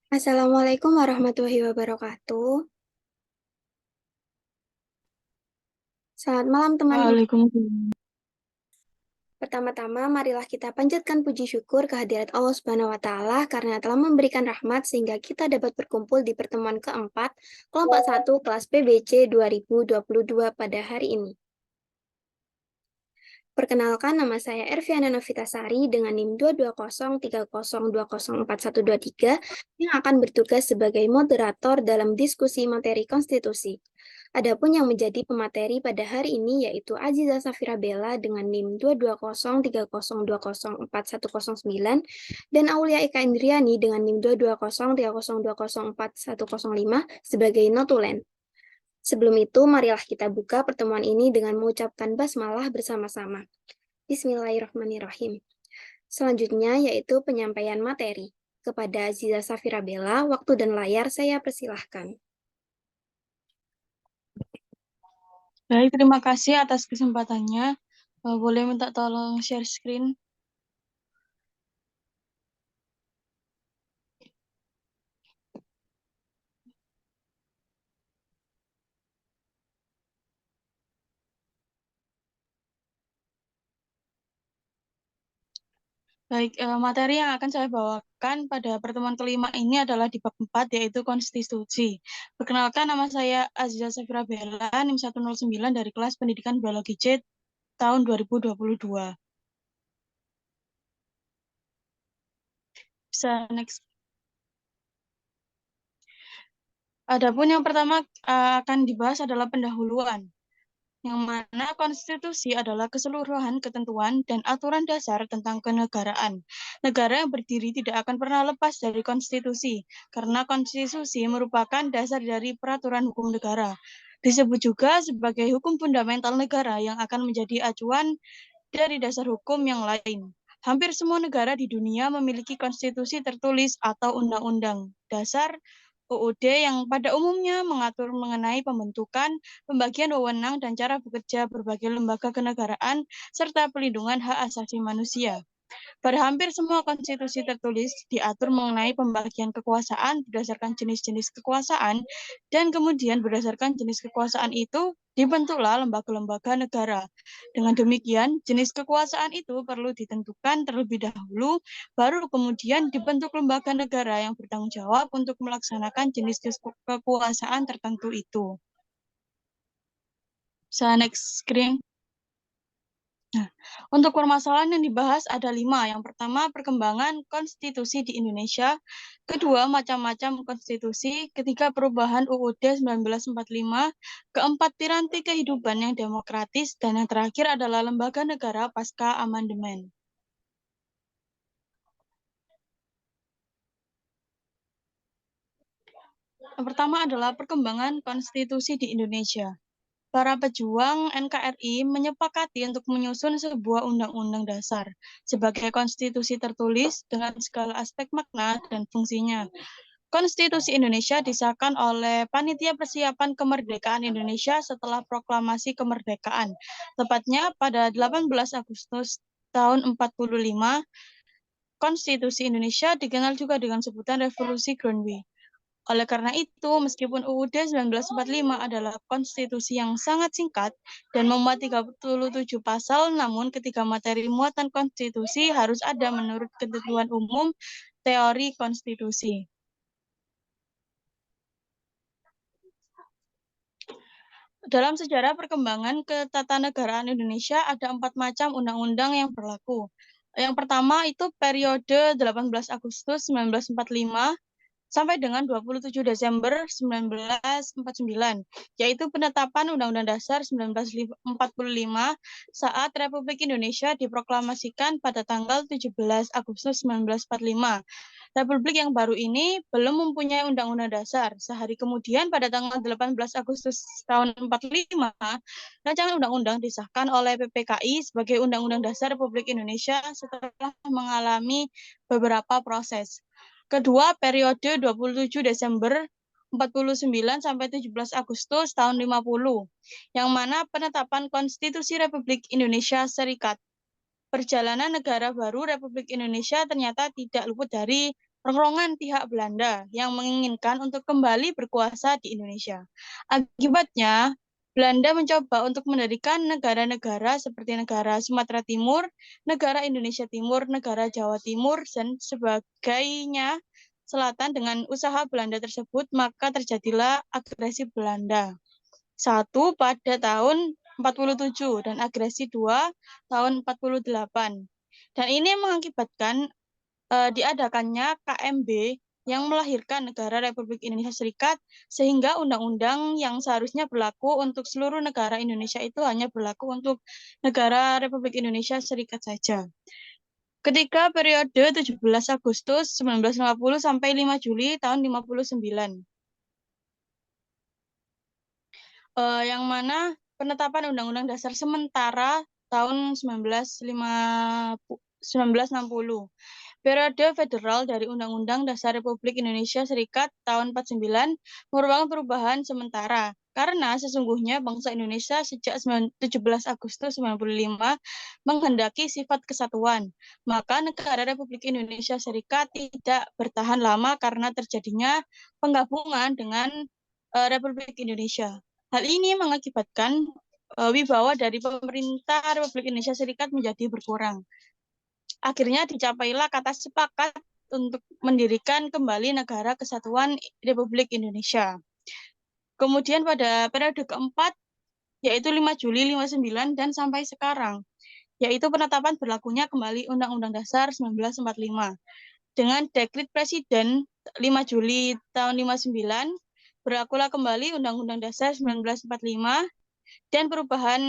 Assalamualaikum warahmatullahi wabarakatuh. Selamat malam teman-teman. Waalaikumsalam. Pertama-tama, marilah kita panjatkan puji syukur kehadirat Allah Subhanahu wa Ta'ala karena telah memberikan rahmat sehingga kita dapat berkumpul di pertemuan keempat kelompok 1 kelas PBC 2022 pada hari ini. Perkenalkan, nama saya Erviana Novitasari dengan NIM 22030204123 yang akan bertugas sebagai moderator dalam diskusi materi konstitusi. Adapun yang menjadi pemateri pada hari ini yaitu Aziza Safira Bella dengan NIM 22030204109 dan Aulia Eka Indriani dengan NIM 22030204105 sebagai notulen. Sebelum itu, marilah kita buka pertemuan ini dengan mengucapkan basmalah bersama-sama. Bismillahirrahmanirrahim. Selanjutnya yaitu penyampaian materi. Kepada Aziza Safira Bella, waktu dan layar saya persilahkan. Baik, terima kasih atas kesempatannya. Boleh minta tolong share screen? Baik, materi yang akan saya bawakan pada pertemuan kelima ini adalah di bab 4, yaitu konstitusi. Perkenalkan, nama saya Aziza Safira Bella, NIM 109 dari kelas pendidikan biologi C tahun 2022. Bisa next. Adapun yang pertama akan dibahas adalah pendahuluan, yang mana konstitusi adalah keseluruhan ketentuan dan aturan dasar tentang kenegaraan. Negara yang berdiri tidak akan pernah lepas dari konstitusi, karena konstitusi merupakan dasar dari peraturan hukum negara. Disebut juga sebagai hukum fundamental negara yang akan menjadi acuan dari dasar hukum yang lain. Hampir semua negara di dunia memiliki konstitusi tertulis atau undang-undang dasar UUD yang pada umumnya mengatur mengenai pembentukan, pembagian wewenang, dan cara bekerja berbagai lembaga kenegaraan, serta pelindungan hak asasi manusia. Pada hampir semua konstitusi tertulis diatur mengenai pembagian kekuasaan berdasarkan jenis-jenis kekuasaan, dan kemudian berdasarkan jenis kekuasaan itu dibentuklah lembaga-lembaga negara. Dengan demikian, jenis kekuasaan itu perlu ditentukan terlebih dahulu, baru kemudian dibentuk lembaga negara yang bertanggung jawab untuk melaksanakan jenis kekuasaan tertentu itu. Bisa next screen. Nah, untuk permasalahan yang dibahas ada 5. Yang pertama, perkembangan konstitusi di Indonesia. Kedua, macam-macam konstitusi. Ketiga, perubahan UUD 1945. Keempat, piranti kehidupan yang demokratis. Dan yang terakhir adalah lembaga negara pasca amandemen. Yang pertama adalah perkembangan konstitusi di Indonesia. Para pejuang NKRI menyepakati untuk menyusun sebuah undang-undang dasar sebagai konstitusi tertulis dengan segala aspek makna dan fungsinya. Konstitusi Indonesia disahkan oleh Panitia Persiapan Kemerdekaan Indonesia setelah proklamasi kemerdekaan, tepatnya pada 18 Agustus tahun 45. Konstitusi Indonesia dikenal juga dengan sebutan Revolusi Groundwork. Oleh karena itu, meskipun UUD 1945 adalah konstitusi yang sangat singkat dan memuat 37 pasal, namun ketika materi muatan konstitusi harus ada menurut ketentuan umum teori konstitusi. Dalam sejarah perkembangan ketatanegaraan Indonesia ada 4 macam undang-undang yang berlaku. Yang pertama itu periode 18 Agustus 1945 sampai dengan 27 Desember 1949, yaitu penetapan Undang-Undang Dasar 1945 saat Republik Indonesia diproklamasikan pada tanggal 17 Agustus 1945. Republik yang baru ini belum mempunyai Undang-Undang Dasar. Sehari kemudian pada tanggal 18 Agustus tahun 45, rancangan undang-undang disahkan oleh PPKI sebagai Undang-Undang Dasar Republik Indonesia setelah mengalami beberapa proses. Kedua, periode 27 Desember 49 sampai 17 Agustus tahun 50, yang mana penetapan Konstitusi Republik Indonesia Serikat. perjalanan negara baru Republik Indonesia ternyata tidak luput dari rongrongan pihak Belanda yang menginginkan untuk kembali berkuasa di Indonesia. Akibatnya, Belanda mencoba untuk mendirikan negara-negara seperti negara Sumatera Timur, negara Indonesia Timur, negara Jawa Timur, dan sebagainya selatan. Dengan usaha Belanda tersebut, maka terjadilah agresi Belanda. Satu pada tahun 47 dan agresi dua tahun 48. Dan ini mengakibatkan diadakannya KMB yang melahirkan negara Republik Indonesia Serikat, sehingga undang-undang yang seharusnya berlaku untuk seluruh negara Indonesia itu hanya berlaku untuk negara Republik Indonesia Serikat saja. Ketika periode 17 Agustus 1950 sampai 5 Juli tahun 59. Yang mana penetapan Undang-Undang Dasar sementara tahun 1960. Periode federal dari Undang-Undang Dasar Republik Indonesia Serikat tahun 49 merupakan perubahan sementara, karena sesungguhnya bangsa Indonesia sejak 17 Agustus 95 menghendaki sifat kesatuan. Maka negara Republik Indonesia Serikat tidak bertahan lama karena terjadinya penggabungan dengan Republik Indonesia. Hal ini mengakibatkan wibawa dari pemerintah Republik Indonesia Serikat menjadi berkurang. Akhirnya dicapailah kata sepakat untuk mendirikan kembali Negara Kesatuan Republik Indonesia. Kemudian pada periode keempat, yaitu 5 Juli 59 dan sampai sekarang, yaitu penetapan berlakunya kembali Undang-Undang Dasar 1945. Dengan dekret Presiden 5 Juli tahun 59, berlakulah kembali Undang-Undang Dasar 1945 dan perubahan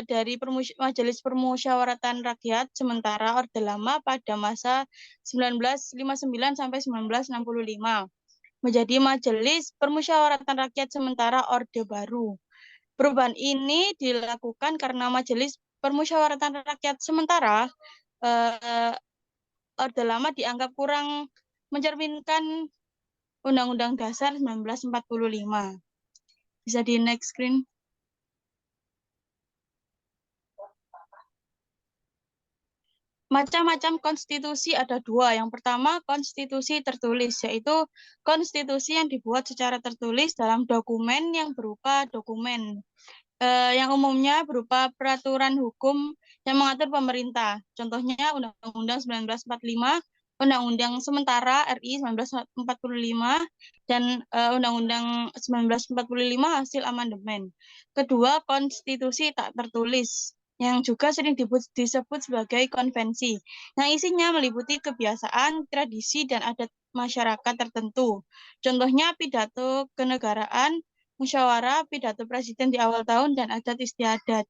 dari Majelis Permusyawaratan Rakyat sementara Orde Lama pada masa 1959 sampai 1965 menjadi Majelis Permusyawaratan Rakyat sementara Orde Baru. Perubahan ini dilakukan karena Majelis Permusyawaratan Rakyat sementara Orde Lama dianggap kurang mencerminkan Undang-Undang Dasar 1945. Bisa di next screen. Macam-macam konstitusi ada dua. Yang pertama, konstitusi tertulis, yaitu konstitusi yang dibuat secara tertulis dalam dokumen yang berupa dokumen yang umumnya berupa peraturan hukum yang mengatur pemerintah. Contohnya Undang-Undang 1945, Undang-Undang Sementara RI 1945, dan Undang-Undang 1945 hasil amandemen. Kedua, konstitusi tak tertulis, yang juga sering disebut sebagai konvensi, yang isinya meliputi kebiasaan, tradisi, dan adat masyarakat tertentu. Contohnya pidato kenegaraan, musyawarah, pidato presiden di awal tahun, dan adat istiadat.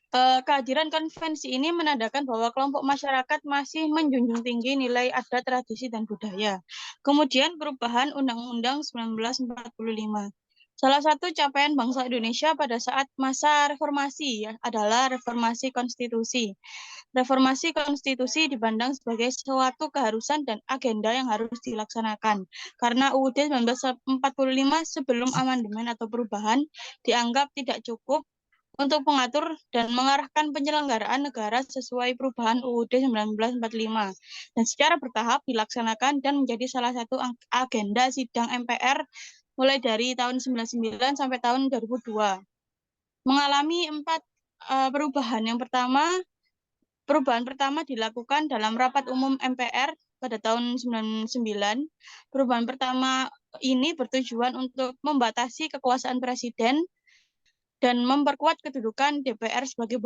Kehadiran konvensi ini menandakan bahwa kelompok masyarakat masih menjunjung tinggi nilai adat, tradisi, dan budaya. Kemudian perubahan Undang-Undang 1945. Salah satu capaian bangsa Indonesia pada saat masa reformasi adalah reformasi konstitusi. Reformasi konstitusi dipandang sebagai suatu keharusan dan agenda yang harus dilaksanakan. Karena UUD 1945 sebelum amandemen atau perubahan dianggap tidak cukup untuk mengatur dan mengarahkan penyelenggaraan negara sesuai perubahan UUD 1945 dan secara bertahap dilaksanakan dan menjadi salah satu agenda sidang MPR mulai dari tahun 1999 sampai tahun 2002. Mengalami 4 perubahan. Yang pertama, perubahan pertama dilakukan dalam rapat umum MPR pada tahun 1999. Perubahan pertama ini bertujuan untuk membatasi kekuasaan presiden dan memperkuat kedudukan DPR sebagai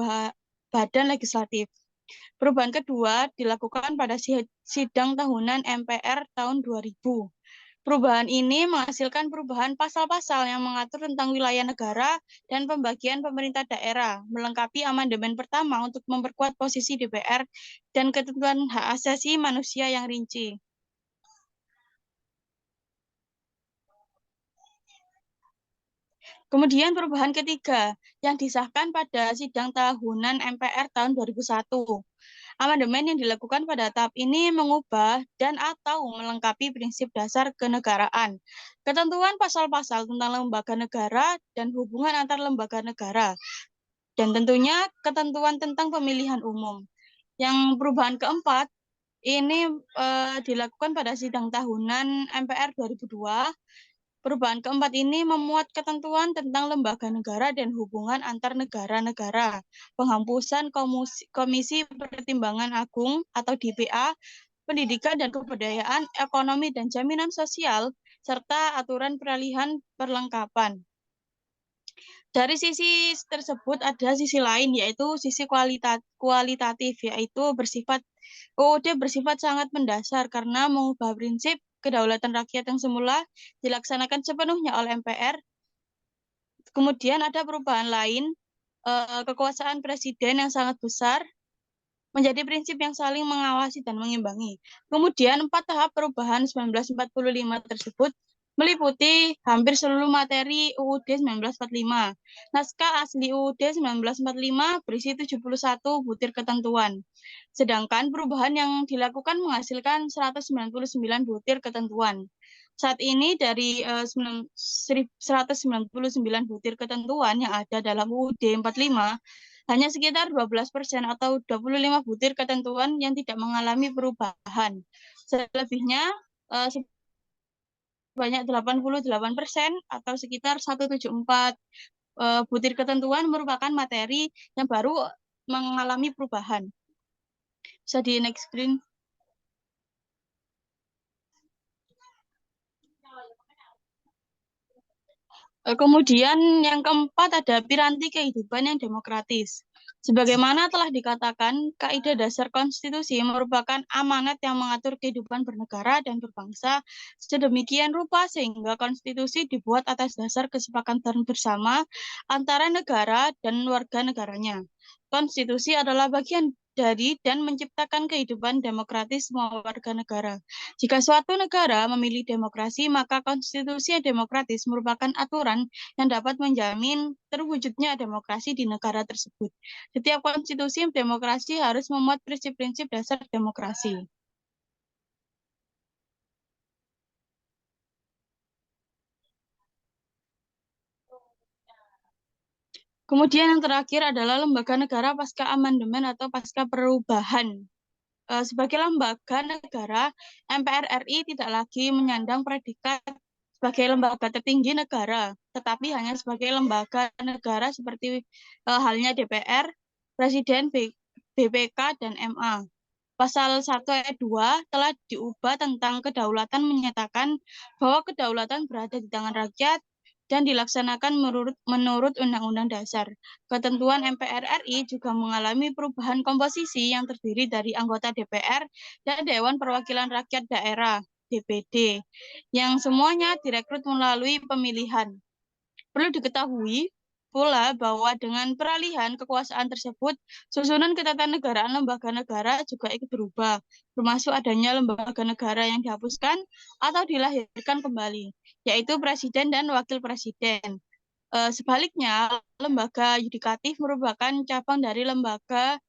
badan legislatif. Perubahan kedua dilakukan pada sidang tahunan MPR tahun 2000. Perubahan ini menghasilkan perubahan pasal-pasal yang mengatur tentang wilayah negara dan pembagian pemerintah daerah, melengkapi amandemen pertama untuk memperkuat posisi DPR dan ketentuan hak asasi manusia yang rinci. Kemudian perubahan ketiga yang disahkan pada sidang tahunan MPR tahun 2001. Amandemen yang dilakukan pada tahap ini mengubah dan atau melengkapi prinsip dasar kenegaraan, ketentuan pasal-pasal tentang lembaga negara dan hubungan antar lembaga negara, dan tentunya ketentuan tentang pemilihan umum. Yang perubahan keempat ini dilakukan pada sidang tahunan MPR 2002. Perubahan keempat ini memuat ketentuan tentang lembaga negara dan hubungan antar negara-negara, penghapusan Komisi Pertimbangan Agung atau DPA, pendidikan dan kebudayaan, ekonomi dan jaminan sosial, serta aturan peralihan perlengkapan. Dari sisi tersebut ada sisi lain, yaitu sisi kualitatif, yaitu UUD bersifat sangat mendasar karena mengubah prinsip kedaulatan rakyat yang semula dilaksanakan sepenuhnya oleh MPR. Kemudian ada perubahan lain, kekuasaan presiden yang sangat besar menjadi prinsip yang saling mengawasi dan mengimbangi. Kemudian 4 tahap perubahan 1945 tersebut meliputi hampir seluruh materi UUD 1945. Naskah asli UUD 1945 berisi 71 butir ketentuan. Sedangkan perubahan yang dilakukan menghasilkan 199 butir ketentuan. Saat ini dari 199 butir ketentuan yang ada dalam UUD 45, hanya sekitar 12% atau 25 butir ketentuan yang tidak mengalami perubahan. Selebihnya sebanyak 88% atau sekitar 174 butir ketentuan merupakan materi yang baru mengalami perubahan. Bisa di next screen. Kemudian yang keempat ada piranti kehidupan yang demokratis. Sebagaimana telah dikatakan, kaidah dasar konstitusi merupakan amanat yang mengatur kehidupan bernegara dan berbangsa sedemikian rupa sehingga konstitusi dibuat atas dasar kesepakatan bersama antara negara dan warga negaranya. Konstitusi adalah bagian dari dan menciptakan kehidupan demokratis semua warga negara. Jika suatu negara memilih demokrasi, maka konstitusi yang demokratis merupakan aturan yang dapat menjamin terwujudnya demokrasi di negara tersebut. Setiap konstitusi demokrasi harus memuat prinsip-prinsip dasar demokrasi. Kemudian yang terakhir adalah lembaga negara pasca amandemen atau pasca perubahan. Sebagai lembaga negara, MPR RI tidak lagi menyandang predikat sebagai lembaga tertinggi negara, tetapi hanya sebagai lembaga negara seperti halnya DPR, Presiden, BPK, dan MA. Pasal 1 ayat 2 telah diubah tentang kedaulatan menyatakan bahwa kedaulatan berada di tangan rakyat dan dilaksanakan menurut Undang-Undang Dasar. Ketentuan MPR RI juga mengalami perubahan komposisi yang terdiri dari anggota DPR dan Dewan Perwakilan Rakyat Daerah (DPD) yang semuanya direkrut melalui pemilihan. Perlu diketahui pula bahwa dengan peralihan kekuasaan tersebut, susunan ketatanegaraan lembaga negara juga ikut berubah, termasuk adanya lembaga negara yang dihapuskan atau dilahirkan kembali, yaitu presiden dan wakil presiden. Sebaliknya, lembaga yudikatif merupakan cabang dari lembaga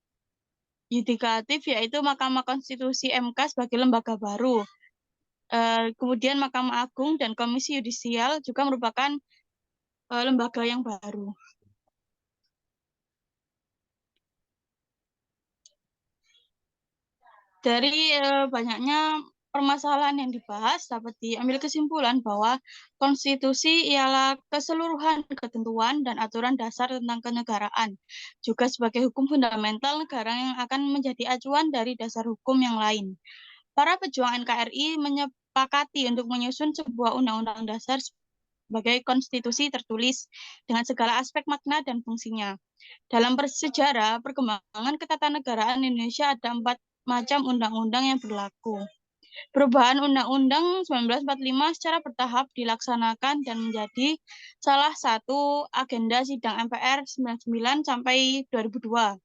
yudikatif, yaitu Mahkamah Konstitusi MK sebagai lembaga baru. Kemudian Mahkamah Agung dan Komisi Yudisial juga merupakan lembaga yang baru. Dari banyaknya permasalahan yang dibahas, dapat diambil kesimpulan bahwa konstitusi ialah keseluruhan ketentuan dan aturan dasar tentang kenegaraan, juga sebagai hukum fundamental negara yang akan menjadi acuan dari dasar hukum yang lain. Para pejuang NKRI menyepakati untuk menyusun sebuah undang-undang dasar sebagai konstitusi tertulis dengan segala aspek makna dan fungsinya. Dalam sejarah perkembangan ketatanegaraan Indonesia ada 4 macam undang-undang yang berlaku. Perubahan Undang-Undang 1945 secara bertahap dilaksanakan dan menjadi salah satu agenda sidang MPR 99 sampai 2002.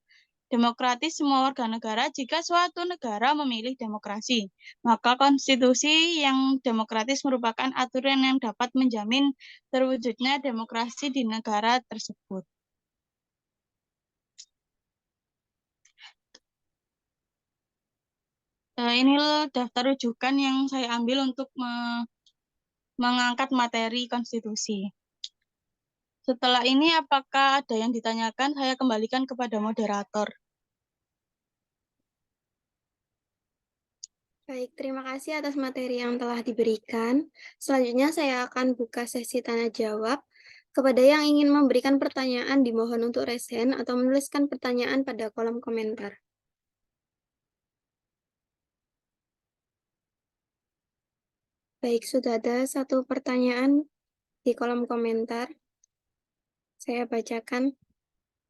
Demokratis semua warga negara. Jika suatu negara memilih demokrasi, maka konstitusi yang demokratis merupakan aturan yang dapat menjamin terwujudnya demokrasi di negara tersebut. Ini daftar rujukan yang saya ambil untuk mengangkat materi konstitusi. Setelah ini, apakah ada yang ditanyakan? Saya kembalikan kepada moderator. Baik, terima kasih atas materi yang telah diberikan. Selanjutnya saya akan buka sesi tanya jawab. Kepada yang ingin memberikan pertanyaan, dimohon untuk raise hand atau menuliskan pertanyaan pada kolom komentar. Baik, sudah ada satu pertanyaan di kolom komentar. Saya bacakan.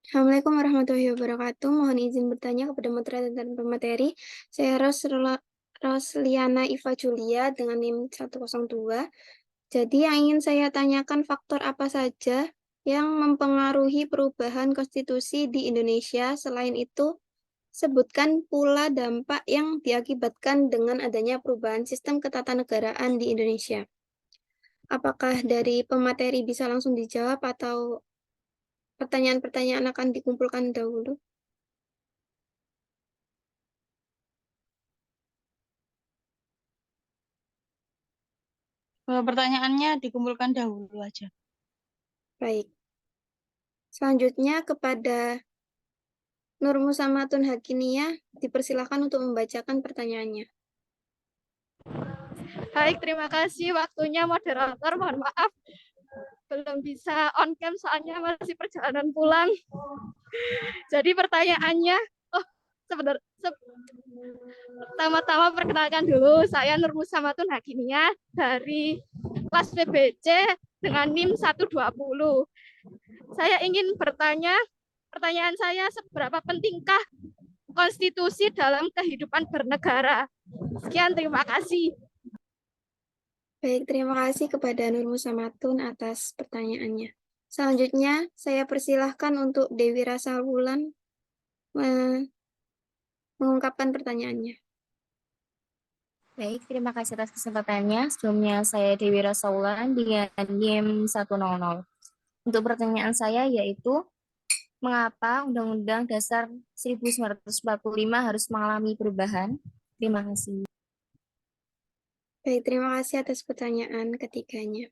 Assalamualaikum warahmatullahi wabarakatuh. Mohon izin bertanya kepada moderator dan pemateri. Saya Rosliana Iva Julia dengan NIM 102. Jadi yang ingin saya tanyakan, faktor apa saja yang mempengaruhi perubahan konstitusi di Indonesia? Selain itu, sebutkan pula dampak yang diakibatkan dengan adanya perubahan sistem ketatanegaraan di Indonesia. Apakah dari pemateri bisa langsung dijawab atau pertanyaan-pertanyaan akan dikumpulkan dahulu? Pertanyaannya dikumpulkan dahulu aja. Baik. Selanjutnya kepada Nur Musamatun Hakiniyah, dipersilakan untuk membacakan pertanyaannya. Baik, terima kasih waktunya moderator. Mohon maaf belum bisa on cam soalnya masih perjalanan pulang. Jadi pertanyaannya, pertama-tama perkenalkan dulu, saya Nur Musamatun Hakiniyah dari kelas PBC dengan NIM 120. Saya ingin bertanya, pertanyaan saya, seberapa pentingkah konstitusi dalam kehidupan bernegara? Sekian, terima kasih. Baik, terima kasih kepada Nur Musamatun atas pertanyaannya. Selanjutnya, saya persilahkan untuk Dewi Rasa Wulan mengungkapkan pertanyaannya. Baik, terima kasih atas kesempatannya. Sebelumnya saya Dewi Rasaulan dengan NIM 100. Untuk pertanyaan saya yaitu, mengapa Undang-Undang Dasar 1945 harus mengalami perubahan? Terima kasih. Baik, terima kasih atas pertanyaan ketiganya.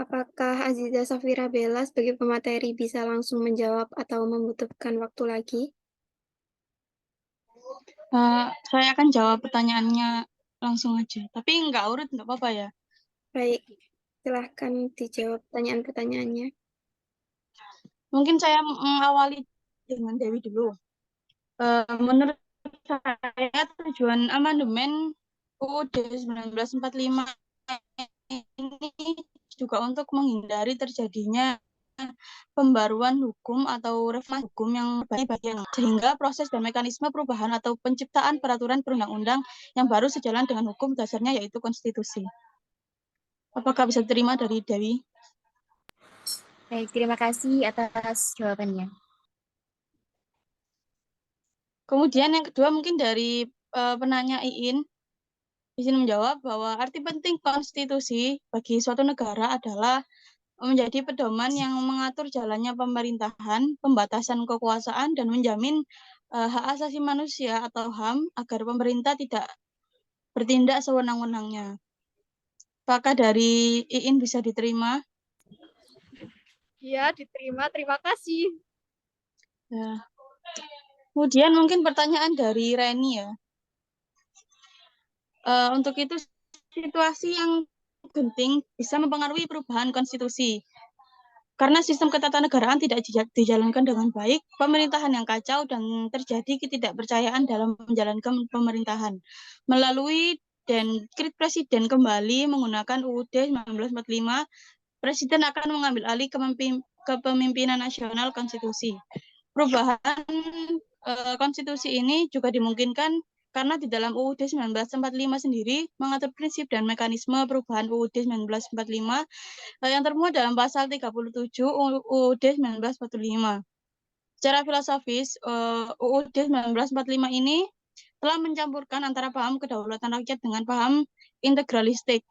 Apakah Aziza Safira Bella sebagai pemateri bisa langsung menjawab atau membutuhkan waktu lagi? Saya akan jawab pertanyaannya langsung aja. Tapi nggak urut, nggak apa-apa ya. Baik, silahkan dijawab pertanyaan-pertanyaannya. Mungkin saya mengawali dengan Dewi dulu. Menurut saya tujuan amandemen UUD 1945 ini juga untuk menghindari terjadinya pembaruan hukum atau reformasi hukum yang berbagai sehingga proses dan mekanisme perubahan atau penciptaan peraturan perundang-undang yang baru sejalan dengan hukum dasarnya yaitu konstitusi. Apakah bisa diterima dari Dewi? Baik, terima kasih atas jawabannya. Kemudian yang kedua mungkin dari penanya Iin, izin menjawab bahwa arti penting konstitusi bagi suatu negara adalah menjadi pedoman yang mengatur jalannya pemerintahan, pembatasan kekuasaan, dan menjamin hak asasi manusia atau HAM agar pemerintah tidak bertindak sewenang-wenangnya. Apakah dari Iin bisa diterima? Ya, diterima. Terima kasih. Ya. Kemudian mungkin pertanyaan dari Reni ya. Untuk itu situasi yang genting bisa mempengaruhi perubahan konstitusi. Karena sistem ketatanegaraan tidak dijalankan dengan baik, pemerintahan yang kacau dan terjadi ketidakpercayaan dalam menjalankan pemerintahan. Melalui Dekret Presiden kembali menggunakan UUD 1945, Presiden akan mengambil alih kepemimpinan nasional konstitusi. Perubahan konstitusi ini juga dimungkinkan karena di dalam UUD 1945 sendiri mengatur prinsip dan mekanisme perubahan UUD 1945 yang termuat dalam pasal 37 UUD 1945. Secara filosofis, UUD 1945 ini telah mencampurkan antara paham kedaulatan rakyat dengan paham integralistik.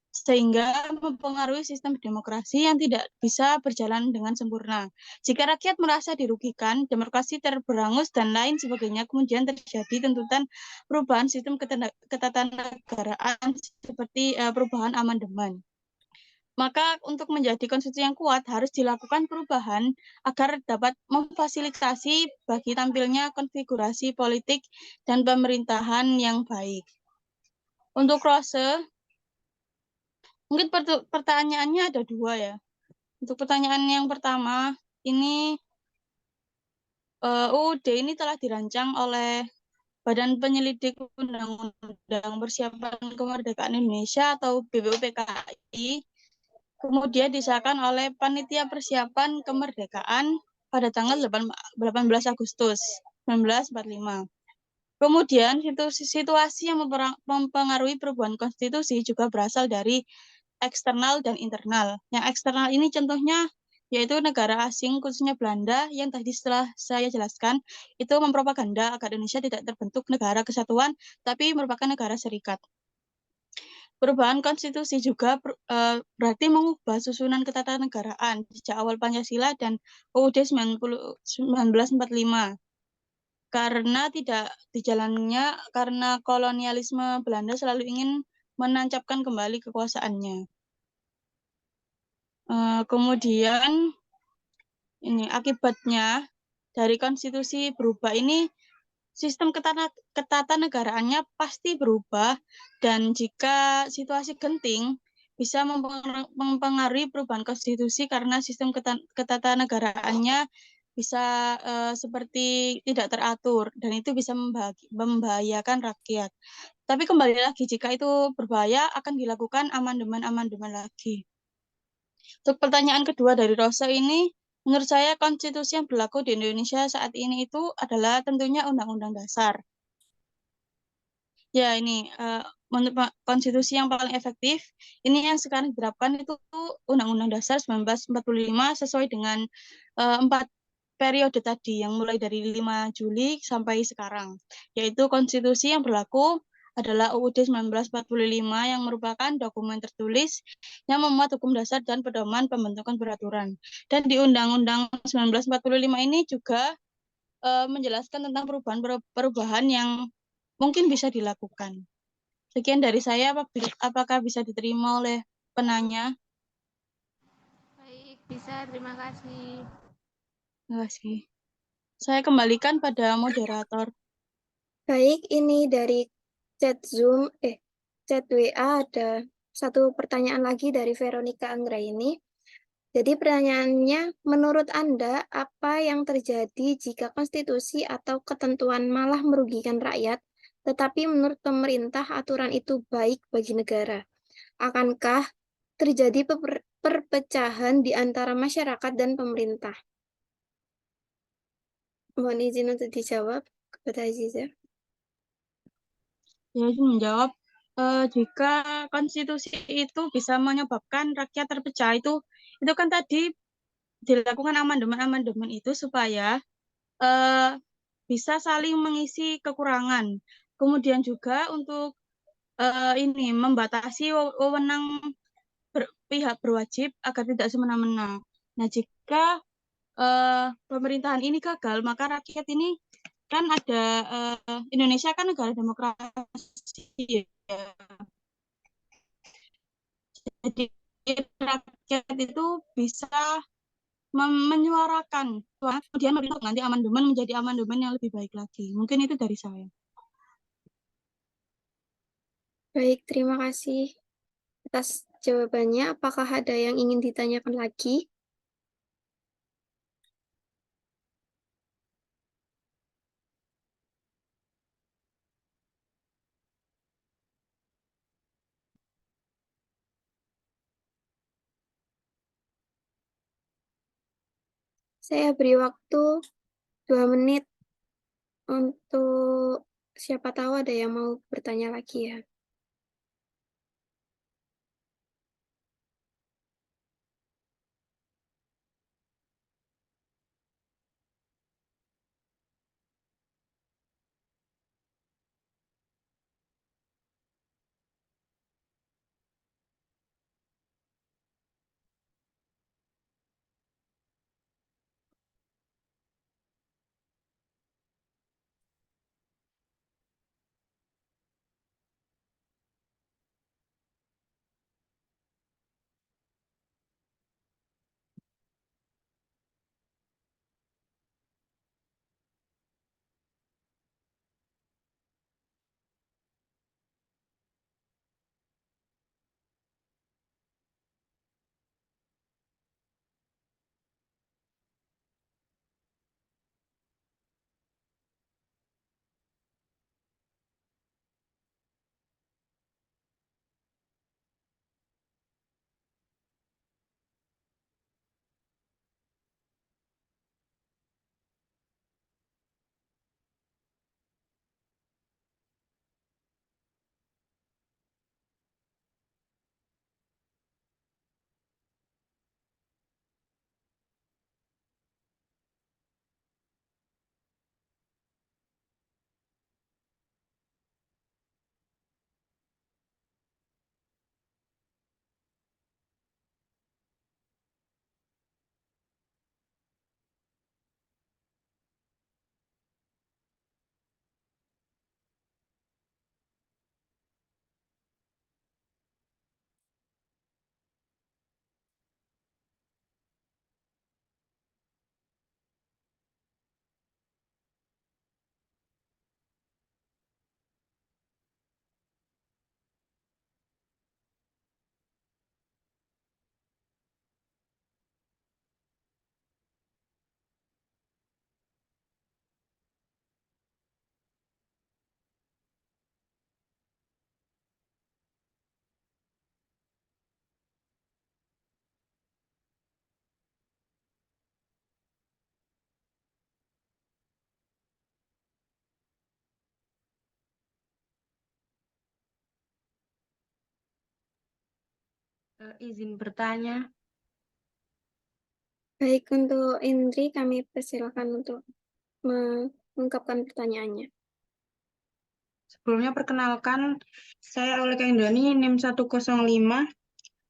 sehingga mempengaruhi sistem demokrasi yang tidak bisa berjalan dengan sempurna. Jika rakyat merasa dirugikan, demokrasi terberangus dan lain sebagainya, kemudian terjadi tuntutan perubahan sistem ketatanegaraan seperti perubahan amandemen. Maka untuk menjadi konstitusi yang kuat harus dilakukan perubahan agar dapat memfasilitasi bagi tampilnya konfigurasi politik dan pemerintahan yang baik. Untuk Rose, mungkin pertanyaannya ada dua ya. Untuk pertanyaan yang pertama, ini UUD ini telah dirancang oleh Badan Penyelidik Undang-Undang Persiapan Kemerdekaan Indonesia atau BPUPKI, kemudian disahkan oleh Panitia Persiapan Kemerdekaan pada tanggal 18 Agustus 1945. Kemudian situasi yang mempengaruhi perubahan konstitusi juga berasal dari eksternal dan internal. Yang eksternal ini contohnya yaitu negara asing, khususnya Belanda, yang tadi setelah saya jelaskan, itu mempropaganda agar Indonesia tidak terbentuk negara kesatuan, tapi merupakan negara serikat. Perubahan konstitusi juga berarti mengubah susunan ketatanegaraan sejak awal Pancasila dan UUD 1945. Karena tidak dijalannya, karena kolonialisme Belanda selalu ingin menancapkan kembali kekuasaannya. Kemudian ini akibatnya dari konstitusi berubah ini, sistem ketatanegaraannya pasti berubah, dan jika situasi genting bisa mempengaruhi perubahan konstitusi karena sistem ketatanegaraannya bisa seperti tidak teratur, dan itu bisa membahayakan rakyat. Tapi kembali lagi, jika itu berbahaya akan dilakukan amandemen-amandemen lagi. Untuk pertanyaan kedua dari Rosa ini, menurut saya konstitusi yang berlaku di Indonesia saat ini itu adalah tentunya Undang-Undang Dasar. Ya, ini konstitusi yang paling efektif, ini yang sekarang diterapkan itu Undang-Undang Dasar 1945 sesuai dengan 4 periode tadi yang mulai dari 5 Juli sampai sekarang, yaitu konstitusi yang berlaku adalah UUD 1945 yang merupakan dokumen tertulis yang memuat hukum dasar dan pedoman pembentukan peraturan. Dan di Undang-Undang 1945 ini juga menjelaskan tentang perubahan yang mungkin bisa dilakukan. Sekian dari saya, apakah bisa diterima oleh penanya? Baik, bisa. Terima kasih. Terima kasih. Saya kembalikan pada moderator. Baik, ini dari chat Zoom, chat WA ada satu pertanyaan lagi dari Veronica Anggraini. Jadi pertanyaannya, menurut Anda, apa yang terjadi jika konstitusi atau ketentuan malah merugikan rakyat, tetapi menurut pemerintah aturan itu baik bagi negara? Akankah terjadi perpecahan di antara masyarakat dan pemerintah? Mohon izin untuk dijawab kepada Aziza. Ya, menjawab, jika konstitusi itu bisa menyebabkan rakyat terpecah, itu kan tadi dilakukan amandemen-amandemen itu supaya bisa saling mengisi kekurangan. Kemudian juga untuk ini membatasi wewenang pihak berwajib agar tidak semena-mena. Nah, jika pemerintahan ini gagal, maka rakyat ini kan ada Indonesia kan negara demokrasi ya. Jadi rakyat itu bisa menyuarakan, kemudian nanti amandemen menjadi amandemen yang lebih baik lagi. Mungkin itu dari saya. Baik, terima kasih atas jawabannya. Apakah ada yang ingin ditanyakan lagi? Saya beri waktu 2 menit untuk siapa tahu ada yang mau bertanya lagi ya. Izin bertanya. Baik, untuk Indri kami persilakan untuk mengungkapkan pertanyaannya. Sebelumnya perkenalkan, saya Aulika Indrani, NIM 105.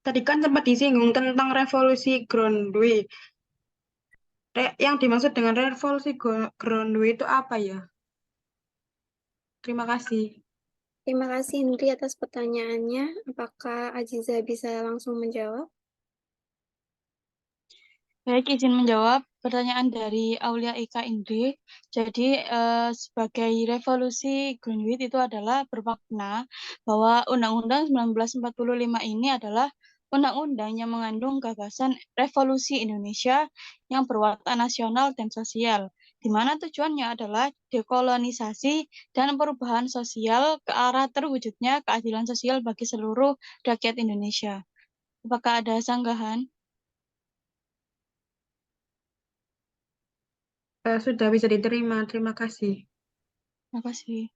Tadi kan sempat disinggung tentang revolusi Groundway. Yang dimaksud dengan revolusi Groundway itu apa ya? Terima kasih. Terima kasih Indri atas pertanyaannya. Apakah Aziza bisa langsung menjawab? Baik, izin menjawab pertanyaan dari Aulia Ika Indri. Jadi, sebagai revolusi Greenwich itu adalah bermakna bahwa Undang-Undang 1945 ini adalah undang-undang yang mengandung gagasan revolusi Indonesia yang berwatak nasional dan sosial, di mana tujuannya adalah dekolonisasi dan perubahan sosial ke arah terwujudnya keadilan sosial bagi seluruh rakyat Indonesia. Apakah ada sanggahan? Sudah bisa diterima, terima kasih. Terima kasih.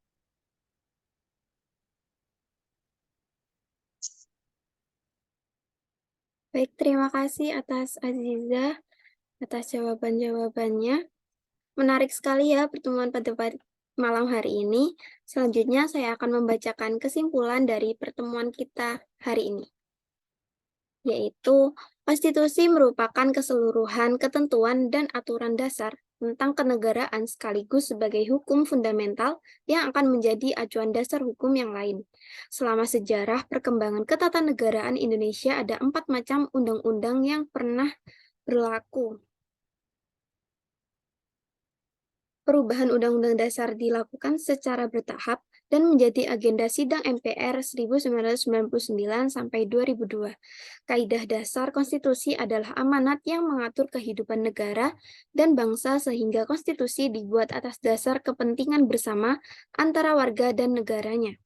Baik, terima kasih atas Aziza, atas jawaban-jawabannya. Menarik sekali ya pertemuan pada malam hari ini. Selanjutnya saya akan membacakan kesimpulan dari pertemuan kita hari ini. Yaitu, konstitusi merupakan keseluruhan ketentuan dan aturan dasar tentang kenegaraan sekaligus sebagai hukum fundamental yang akan menjadi acuan dasar hukum yang lain. Selama sejarah perkembangan ketatanegaraan Indonesia ada 4 macam undang-undang yang pernah berlaku. Perubahan Undang-Undang Dasar dilakukan secara bertahap dan menjadi agenda sidang MPR 1999 sampai 2002. Kaidah dasar konstitusi adalah amanat yang mengatur kehidupan negara dan bangsa sehingga konstitusi dibuat atas dasar kepentingan bersama antara warga dan negaranya.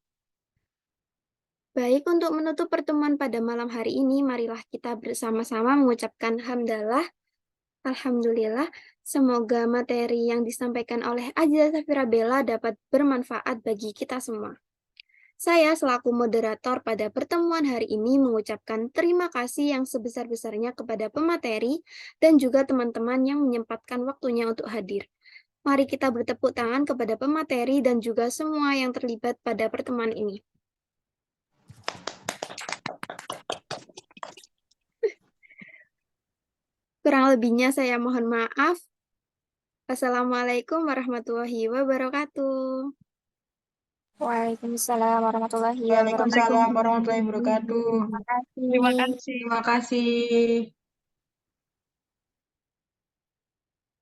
Baik, untuk menutup pertemuan pada malam hari ini, marilah kita bersama-sama mengucapkan hamdalah. Alhamdulillah, semoga materi yang disampaikan oleh Aziza Safira Bella dapat bermanfaat bagi kita semua. Saya selaku moderator pada pertemuan hari ini mengucapkan terima kasih yang sebesar-besarnya kepada pemateri dan juga teman-teman yang menyempatkan waktunya untuk hadir. Mari kita bertepuk tangan kepada pemateri dan juga semua yang terlibat pada pertemuan ini. Kurang lebihnya saya mohon maaf. Wassalamualaikum warahmatullahi wabarakatuh. Waalaikumsalam warahmatullahi Waalaikumsalam wabarakatuh. warahmatullahi wabarakatuh. Terima kasih. Terima kasih. Terima kasih.